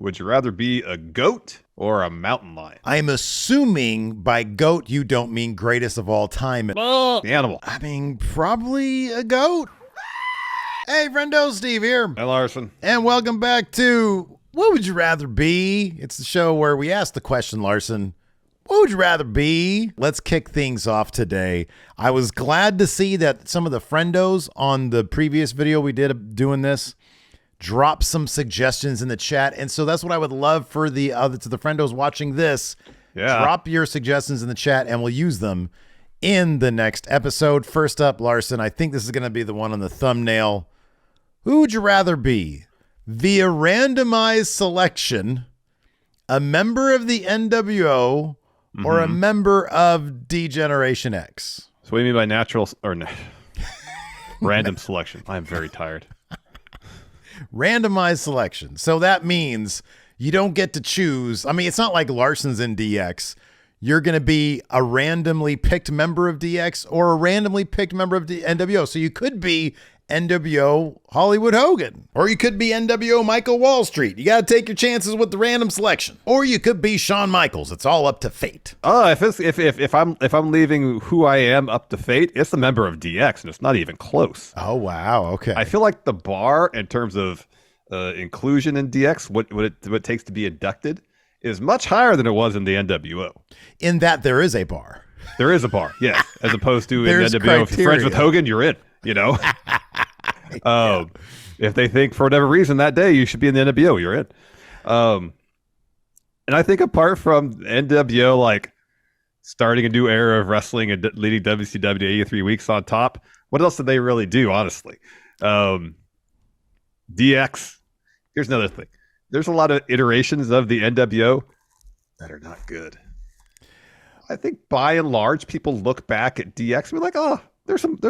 Would you rather be a goat or a mountain lion? I'm assuming by goat you don't mean greatest of all time. The animal. I mean, probably a goat. Hey, friendo, Steve here. Hey, Larson. And welcome back to What Would You Rather Be? It's the show where we ask the question, Larson, what would you rather be? Let's kick things off today. I was glad to see that some of the friendos on the previous video we did of doing this drop some suggestions in the chat. And so that's what I would love for the friendos watching this. Yeah. Drop your suggestions in the chat and we'll use them in the next episode. First up, Larson, I think this is going to be the one on the thumbnail. Who would you rather be? Via randomized selection, a member of the NWO or a member of D-Generation X? So what do you mean by natural or random selection? I'm very tired. Randomized selection. So that means you don't get to choose. I mean, it's not like Larson's in DX. You're going to be a randomly picked member of DX or a randomly picked member of the NWO. So you could be NWO Hollywood Hogan, or you could be NWO Michael Wall Street. You got to take your chances with the random selection. Or you could be Shawn Michaels. It's all up to fate. If I'm leaving who I am up to fate, it's a member of DX, and it's not even close. Oh wow, okay. I feel like the bar in terms of inclusion in DX, what it takes to be inducted, is much higher than it was in the NWO. In that there is a bar. There is a bar, yes, as opposed to in NWO. Criteria. If you're friends with Hogan, you're in. You know. Yeah. If they think for whatever reason that day you should be in the NWO, you're in. And I think apart from NWO, like starting a new era of wrestling and leading WCW to 83 weeks on top, what else did they really do, honestly? DX, here's another thing. There's a lot of iterations of the NWO that are not good. I think by and large, people look back at DX and be like, oh,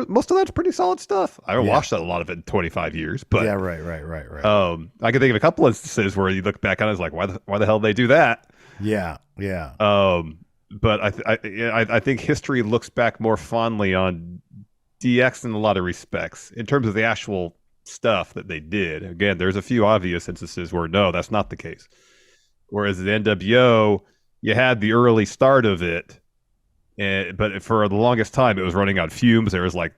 most of that's pretty solid stuff. I haven't watched a lot of it in 25 years, but yeah, right. I can think of a couple instances where you look back on it, it's like, why the hell did they do that? Yeah. But I think history looks back more fondly on DX in a lot of respects in terms of the actual stuff that they did. Again, there's a few obvious instances where no, that's not the case. Whereas the NWO, you had the early start of it. But for the longest time, it was running on fumes. There was like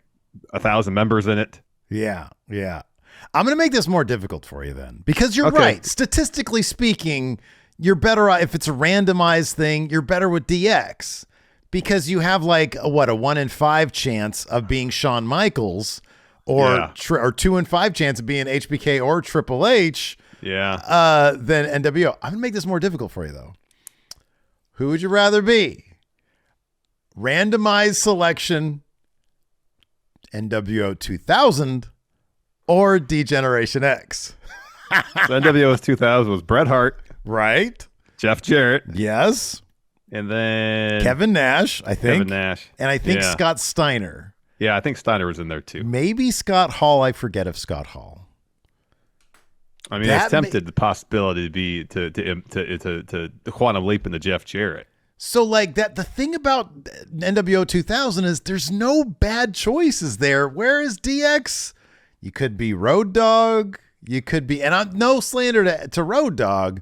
1,000 members in it. Yeah. I'm going to make this more difficult for you then, because you're right. Statistically speaking, you're better if it's a randomized thing. You're better with DX because you have like a 1 in 5 chance of being Shawn Michaels, or 2 in 5 chance of being HBK or Triple H. Yeah. Than NWO. I'm going to make this more difficult for you though. Who would you rather be? Randomized selection, NWO 2000 or D-Generation X? So NWO 2000 was Bret Hart, right? Jeff Jarrett, yes, and then Kevin Nash, I think. Kevin Nash, and I think Scott Steiner. Yeah, I think Steiner was in there too. Maybe Scott Hall. I forget if Scott Hall. I mean, it's tempted the possibility to be to the quantum leap into Jeff Jarrett. So like that, the thing about NWO 2000 is there's no bad choices there. Whereas DX, you could be Road Dogg, you could be, and I'm no slander to Road Dogg,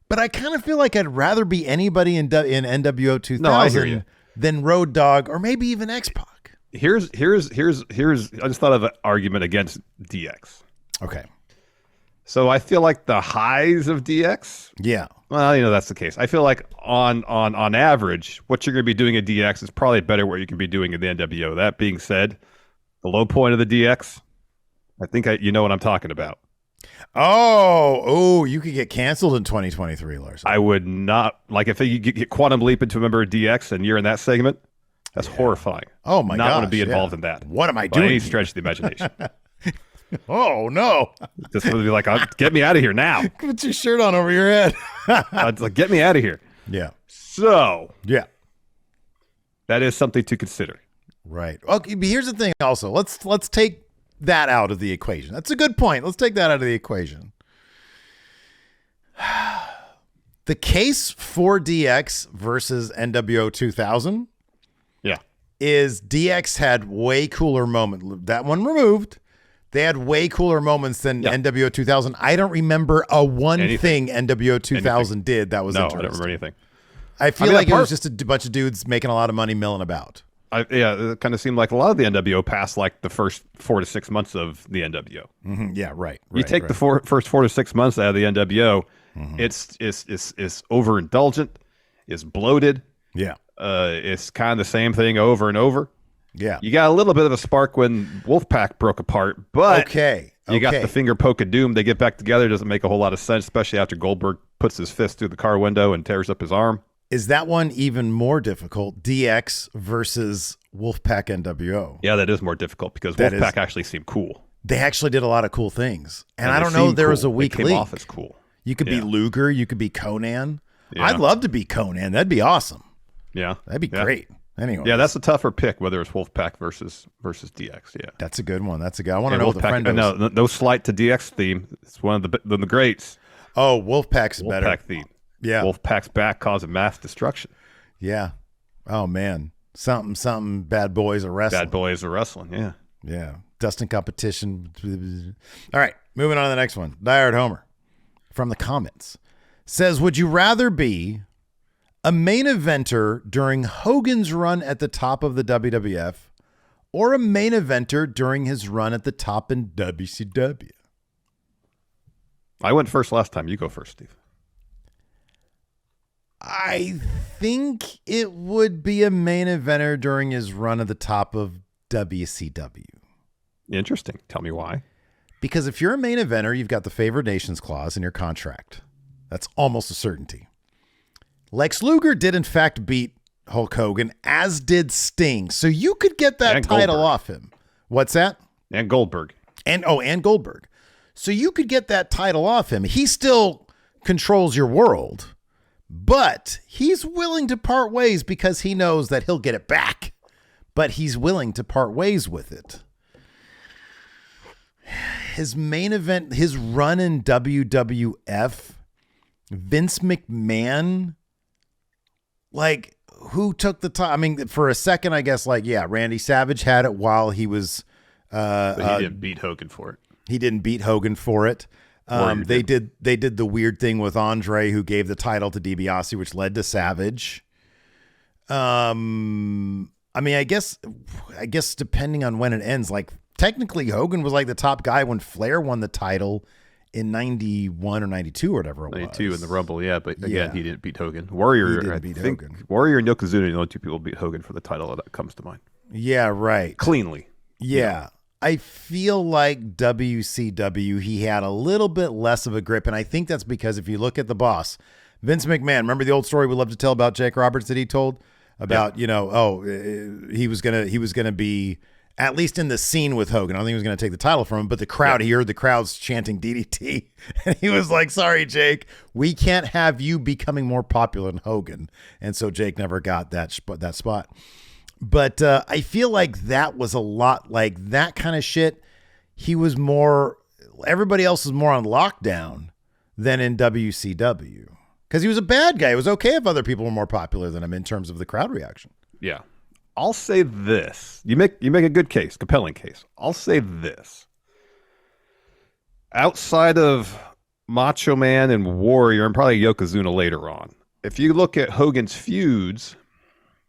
but I kind of feel like I'd rather be anybody in NWO 2000 than Road Dogg or maybe even X-Pac. Here's I just thought of an argument against DX. Okay. So I feel like the highs of DX. Yeah. Well, that's the case. I feel like on average, what you're going to be doing at DX is probably better what you can be doing in the NWO. That being said, the low point of the DX, I think you know what I'm talking about. Oh, you could get canceled in 2023, Larson. I would not like if you get quantum leap into a member of DX and you're in that segment. That's horrifying. Oh my god! Not want to be involved in that. What am I doing? By any stretch of the imagination. Oh no! This would be like, get me out of here now. Put your shirt on over your head. It's like, get me out of here. Yeah. So yeah, that is something to consider. Right. Okay. But here's the thing. Also, let's take that out of the equation. That's a good point. Let's take that out of the equation. The case for DX versus NWO 2000. Yeah. Is DX had way cooler moment. That one removed. They had way cooler moments than Yeah. NWO 2000. I don't remember Anything. thing NWO 2000 did that was No, I interesting. don't remember anything. I feel mean, like that it was part- just a bunch of dudes making a lot of money milling about. It kind of seemed like a lot of the NWO passed like the first 4 to 6 months of the NWO. Mm-hmm. Yeah, right. You take the first 4 to 6 months out of the NWO, it's overindulgent, it's bloated. Yeah. It's kind of the same thing over and over. Yeah. You got a little bit of a spark when Wolfpack broke apart, but you got the finger poke of doom. They get back together. Doesn't make a whole lot of sense, especially after Goldberg puts his fist through the car window and tears up his arm. Is that one even more difficult? DX versus Wolfpack NWO. Yeah, that is more difficult because Wolfpack actually seemed cool. They actually did a lot of cool things. And I don't know, there was a weak link. Came off as cool. You could be Luger. You could be Conan. Yeah. I'd love to be Conan. That'd be awesome. Yeah. That'd be great. Anyway. Yeah, that's a tougher pick, whether it's Wolfpack versus DX. Yeah. That's a good one. That's a good. I want to know what the friend is. No slight to DX theme. It's one of the greats. Oh, Wolfpack's better. Wolfpack theme. Yeah. Wolfpack's back causing mass destruction. Yeah. Oh man. Something bad boys are wrestling. Bad boys are wrestling, yeah. Yeah. Dustin competition. All right. Moving on to the next one. Diehard Homer from the comments says, would you rather be a main eventer during Hogan's run at the top of the WWF or a main eventer during his run at the top in WCW? I went first last time. You go first, Steve. I think it would be a main eventer during his run at the top of WCW. Interesting. Tell me why. Because if you're a main eventer, you've got the favored nations clause in your contract. That's almost a certainty. Lex Luger did in fact beat Hulk Hogan, as did Sting. So you could get that title off him. What's that? And Goldberg. And Goldberg. So you could get that title off him. He still controls your world. But he's willing to part ways because he knows that he'll get it back. But he's willing to part ways with it. His main event, his run in WWF, Vince McMahon, like, who took the time? I mean, for a second, I guess, like, yeah, Randy Savage had it while he was... but he didn't beat Hogan for it. He didn't beat Hogan for it. They did the weird thing with Andre, who gave the title to DiBiase, which led to Savage. I mean, I guess depending on when it ends, like technically Hogan was like the top guy when Flair won the title in 91 or 92 or whatever it was. 92 in the Rumble, yeah, but again, he didn't beat Hogan. Warrior, didn't beat Hogan. Warrior and Yokozuna are the only two people beat Hogan for the title that comes to mind. Yeah, right. Cleanly. Yeah. I feel like WCW, he had a little bit less of a grip, and I think that's because if you look at the boss, Vince McMahon, remember the old story we love to tell about Jake Roberts that he told about, he was gonna be at least in the scene with Hogan. I don't think he was gonna take the title from him, but the crowd, he heard the crowds chanting DDT, and he was like, "Sorry, Jake, we can't have you becoming more popular than Hogan," and so Jake never got that spot. But I feel like that was a lot like that kind of shit. He was more, everybody else was more on lockdown than in WCW because he was a bad guy. It was okay if other people were more popular than him in terms of the crowd reaction. Yeah. I'll say this. You make a good case, compelling case. I'll say this. Outside of Macho Man and Warrior and probably Yokozuna later on, if you look at Hogan's feuds,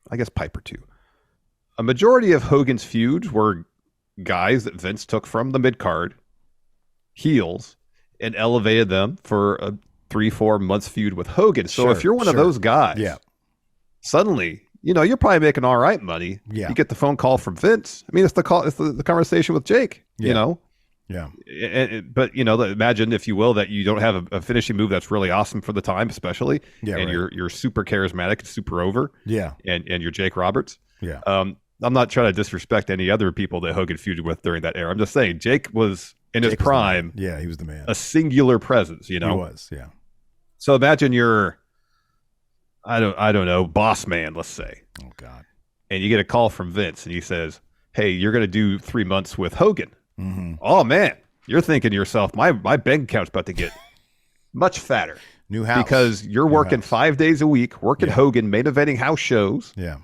I guess Piper too. A majority of Hogan's feuds were guys that Vince took from the mid-card, heels, and elevated them for a 3-4 month feud with Hogan. So if you're one of those guys, suddenly, you're probably making all right money. Yeah. You get the phone call from Vince. I mean, it's the conversation with Jake, Yeah. But, imagine, if you will, that you don't have a finishing move that's really awesome for the time, especially. Yeah, and right. you're super charismatic and super over. Yeah. And you're Jake Roberts. Yeah. I'm not trying to disrespect any other people that Hogan feuded with during that era. I'm just saying Jake was in his prime. Yeah, he was the man. A singular presence, He was, yeah. So imagine you're, I don't know, boss man, let's say. Oh God. And you get a call from Vince and he says, "Hey, you're going to do 3 months with Hogan." Mm-hmm. Oh man, you're thinking to yourself, my bank account's about to get much fatter. New house. Because you're working 5 days a week, working Hogan, main eventing house shows. Yeah.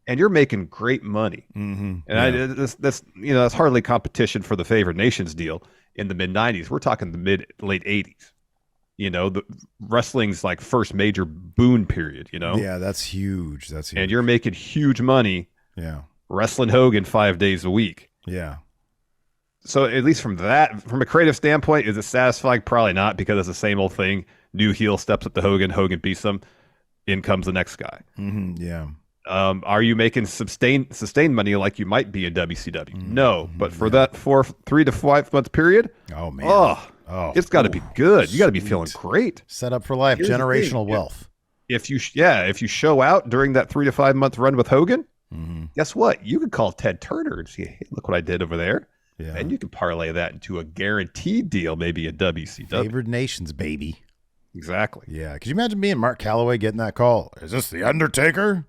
and you're making great money. Mm-hmm. And that's that's hardly competition for the favored nations deal in the mid '90s. We're talking the late '80s. The wrestling's like first major boon period. Yeah, that's huge. That's huge. And you're making huge money. Yeah, wrestling Hogan 5 days a week. Yeah. So at least from a creative standpoint, is it satisfying? Probably not, because it's the same old thing. New heel steps up to Hogan, Hogan beats him, in comes the next guy. Mm-hmm. Yeah. Are you making sustained money like you might be in WCW? Mm-hmm. No, but for that 3 to 5 month period, oh man, it's got to be good. You got to be feeling great. Set up for life, generational wealth. If you show out during that 3 to 5 month run with Hogan, guess what? You could call Ted Turner and say, hey, look what I did over there. Yeah. And you can parlay that into a guaranteed deal, maybe a WCW. Favored nations, baby. Exactly. Yeah. Could you imagine being Mark Calloway getting that call? Is this the Undertaker?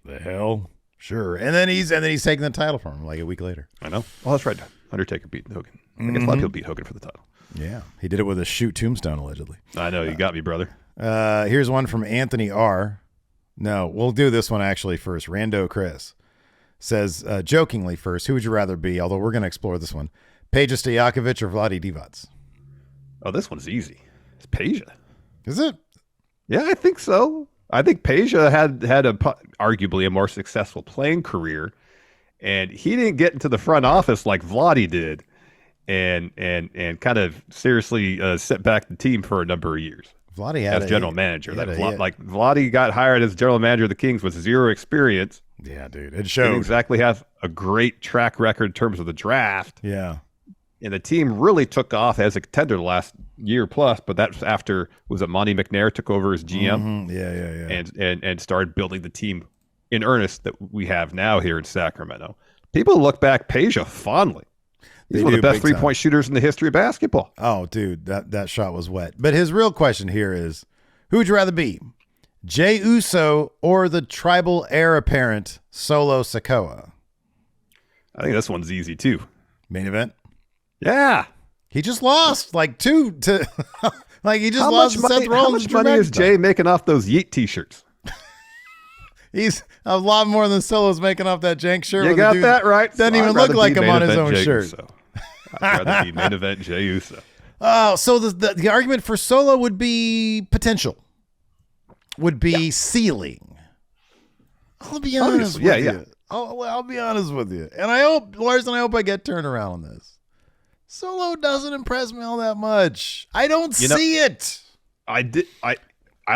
The hell? Sure. And then he's taking the title from him like a week later. I know. Well, that's right. Undertaker beat Hogan. I guess a lot of people beat Hogan for the title. Yeah. He did it with a shoot tombstone, allegedly. I know. You got me, brother. Here's one from Anthony R. No, we'll do this one actually first. Rando Chris says, jokingly first, who would you rather be? Although we're going to explore this one. Peja Stojakovic or Vlade Divac? Oh, this one's easy. It's Peja. Is it? Yeah, I think so. I think Peja had arguably a more successful playing career, and he didn't get into the front office like Vlade did, and kind of seriously set back the team for a number of years. Vlade had as general manager. Vlade got hired as general manager of the Kings with zero experience. Yeah, dude, it showed. Didn't exactly have a great track record in terms of the draft. Yeah. And the team really took off as a contender the last year plus, but that's after, was it Monty McNair took over as GM? Mm-hmm. Yeah. And started building the team in earnest that we have now here in Sacramento. People look back Peja fondly. He's one of the best three-point shooters in the history of basketball. Oh, dude, that shot was wet. But his real question here is, who would you rather be, Jey Uso or the tribal heir apparent Solo Sikoa? I think this one's easy, too. Main event? Yeah. He just lost like two to like he just lost to Seth Rollins. How much money is Jay making off those Yeet t-shirts? He's a lot more than Solo's making off that jank shirt. You got that right. Doesn't even look like him on his own shirt. I'd rather be main event Jey Uso. Oh, so the argument for Solo would be potential. Would be ceiling. I'll be honest with you. I'll be honest with you. And I hope, Larson, I get turned around on this. Solo doesn't impress me all that much. I don't see it. I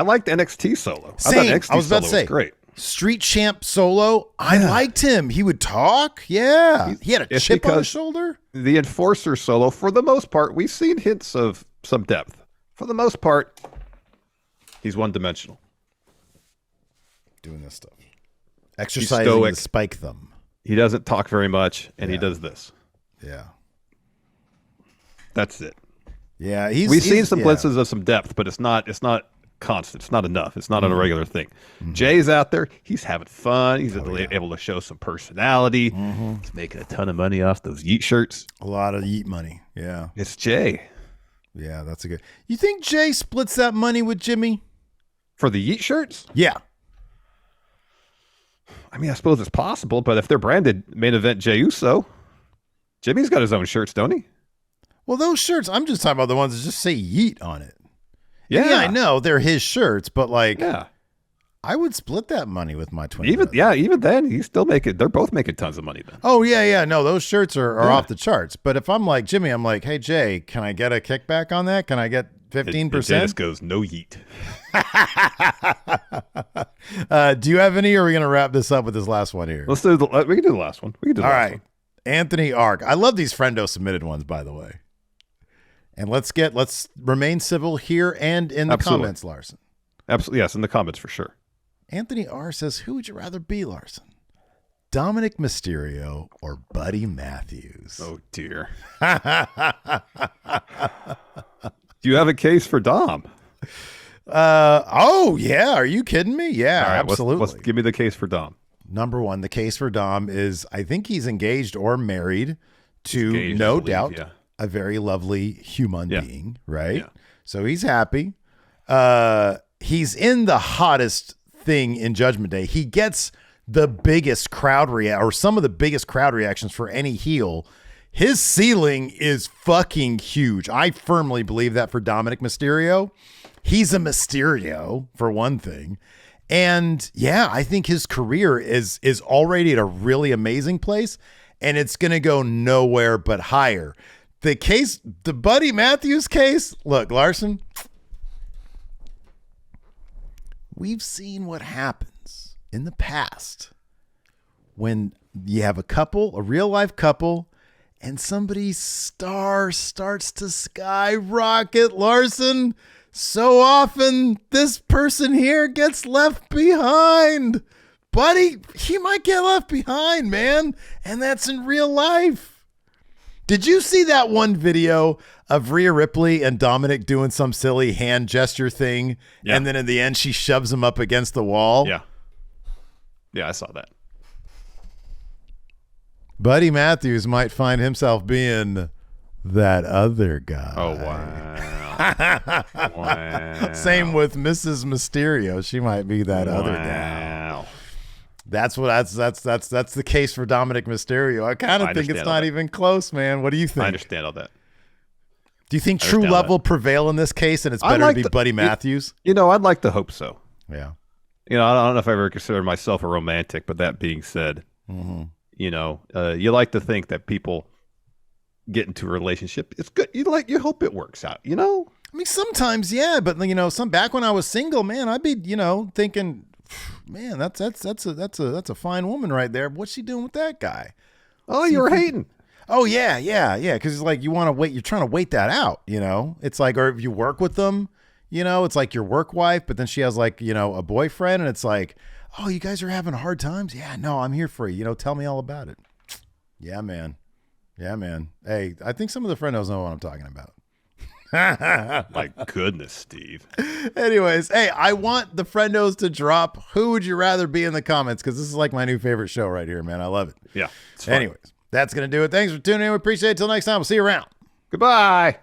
liked NXT Solo. Same. I was about to say, great. Street Champ Solo, I liked him. He would talk. Yeah. He had a chip on his shoulder. The Enforcer Solo, for the most part, we've seen hints of some depth. For the most part, he's one-dimensional. Doing this stuff. Exercising the spike thumb. He doesn't talk very much, and he does this. Yeah. That's it. Yeah, we've seen some glimpses of some depth, but it's not constant. It's not enough. It's not a regular thing. Mm-hmm. Jay's out there. He's having fun. He's able to show some personality. Mm-hmm. He's making a ton of money off those Yeet shirts. A lot of Yeet money. Yeah. It's Jay. Yeah, that's a good. You think Jay splits that money with Jimmy? For the Yeet shirts? Yeah. I mean, I suppose it's possible, but if they're branded main event Jey Uso, Jimmy's got his own shirts, don't he? Well, those shirts, I'm just talking about the ones that just say Yeet on it. Yeah, I know they're his shirts, but I would split that money with my twin. Even then, he's still making. They're both making tons of money then. Oh yeah. No, those shirts are off the charts. But if I'm like Jimmy, I'm like, hey Jay, can I get a kickback on that? Can I get 15%? Dennis goes, no Yeet. Do you have any, or are we going to wrap this up with this last one here? Let's do we can do the last one. All right. Anthony Ark. I love these Friendo submitted ones, by the way. And let's remain civil here and in the comments, Larson. Absolutely. Yes, in the comments for sure. Anthony R says, who would you rather be, Larson? Dominic Mysterio or Buddy Matthews? Oh, dear. Do you have a case for Dom? Oh, yeah. Are you kidding me? Yeah, all right, absolutely. Let's give me the case for Dom. Number one, the case for Dom is I think he's engaged or married to, no doubt, a very lovely human being, right? Yeah. So he's happy. He's in the hottest thing in Judgment Day. He gets the biggest or some of the biggest crowd reactions for any heel. His ceiling is fucking huge. I firmly believe that for Dominic Mysterio. He's a Mysterio, for one thing. And yeah, I think his career is already at a really amazing place, and it's going to go nowhere but higher. The Buddy Matthews case, look, Larson, we've seen what happens in the past when you have a real life couple, and somebody's star starts to skyrocket, Larson. So often this person here gets left behind. Buddy, he might get left behind, man. And that's in real life. Did you see that one video of Rhea Ripley and Dominic doing some silly hand gesture thing? Yeah. And then in the end, she shoves him up against the wall? Yeah. Yeah, I saw that. Buddy Matthews might find himself being that other guy. Oh, wow. Wow. Same with Mrs. Mysterio. She might be that other guy. That's the case for Dominic Mysterio. I kind of think it's not even close, man. What do you think? I understand all that. Do you think true love will prevail in this case, and it's better to be Buddy Matthews? I'd like to hope so. Yeah. I don't know if I ever consider myself a romantic, but that being said, you like to think that people get into a relationship. It's good. You hope it works out, I mean, sometimes, yeah, but back when I was single, man, I'd be, thinking, man, that's a fine woman right there. What's she doing with that guy? Oh, you were hating. Oh yeah. Because it's like you're trying to wait that out. It's like, or if you work with them, it's like your work wife, but then she has like a boyfriend, and it's like, oh, you guys are having hard times. Yeah, no, I'm here for you. Tell me all about it. Yeah, man. Hey, I think some of the friendos know what I'm talking about. My goodness, Steve. Anyways, hey, I want the friendos to drop who would you rather be in the comments, because this is like my new favorite show right here, man. I love it. Yeah. Anyways, that's going to do it. Thanks for tuning in. We appreciate it. Till next time. We'll see you around. Goodbye.